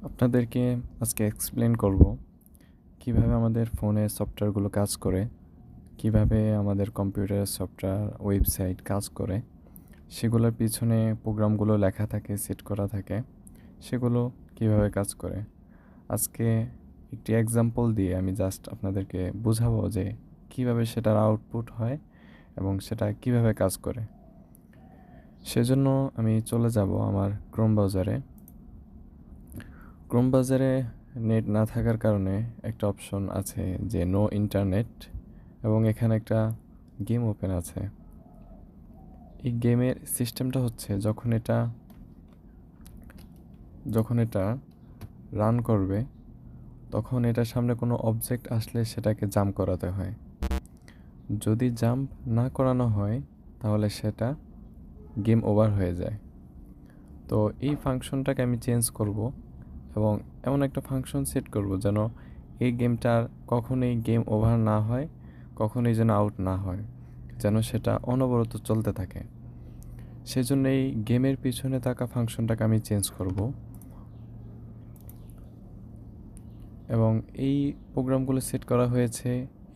আপনাদেরকে আজকে এক্সপ্লেন করব কিভাবে আমাদের ফোনে সফটওয়্যারগুলো কাজ করে, কিভাবে আমাদের কম্পিউটারের সফটওয়্যার ওয়েবসাইট কাজ করে, সেগুলোর পিছনে প্রোগ্রামগুলো লেখা থাকে, সেট করা থাকে, সেগুলো কিভাবে কাজ করে। আজকে একটি এক্সাম্পল দিয়ে আমি জাস্ট আপনাদেরকে বোঝাবো যে কিভাবে সেটার আউটপুট হয় এবং সেটা কিভাবে কাজ করে। সেজন্য আমি চলে যাব আমার ক্রোম ব্রাউজারে। ক্রোম ব্রাউজারে নেট না থাকার কারণে একটা অপশন আছে যে নো ইন্টারনেট, এবং এখানে একটা গেম ওপেন আছে। এই গেমের সিস্টেমটা হচ্ছে যখন এটা রান করবে তখন এটার সামনে কোনো অবজেক্ট আসলে সেটাকে জাম্প করাতে হয়। যদি জাম্প না করানো হয় তাহলে সেটা গেম ওভার হয়ে যায়। তো এই ফাংশনটাকে আমি চেঞ্জ করব এবং এমন একটা ফাংশন সেট করব যেন এই গেমটার কখনোই গেম ওভার না হয়, কখনোই যেন আউট না হয়, যেন সেটা অনবরত চলতে থাকে। সেজন্য এই গেমের পিছনে থাকা ফাংশনটাকে আমি চেঞ্জ করব এবং এই প্রোগ্রামগুলো সেট করা হয়েছে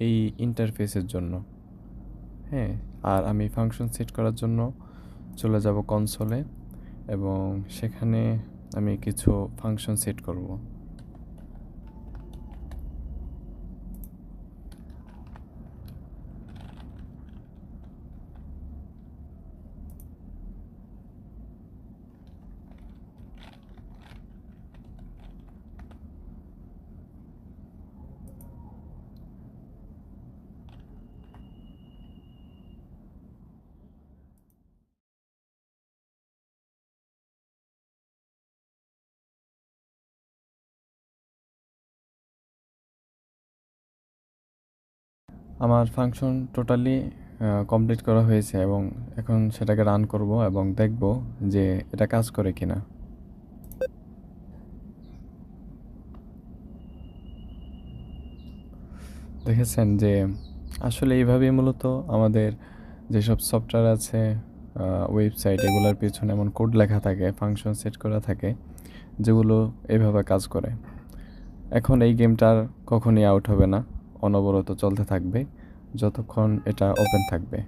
এই ইন্টারফেসের জন্য। হ্যাঁ, আর আমি ফাংশন সেট করার জন্য চলে যাব কনসোলে এবং সেখানে আমি কিছু ফাংশন সেট করব। আমার ফাংশন টোটালি কমপ্লিট করা হয়েছে এবং এখন সেটাকে রান করব এবং দেখব যে এটা কাজ করে কিনা। দেখেছেন যে আসলে এইভাবেই মূলত আমাদের যেসব সফটওয়্যার আছে, ওয়েবসাইট, এগুলোর পিছনে এমন কোড লেখা থাকে, ফাংশন সেট করা থাকে, যেগুলো এইভাবে কাজ করে। এখন এই গেমটার কখনই আউট হবে না, অনবরত চলতে থাকবে যতক্ষণ এটা ওপেন থাকবে।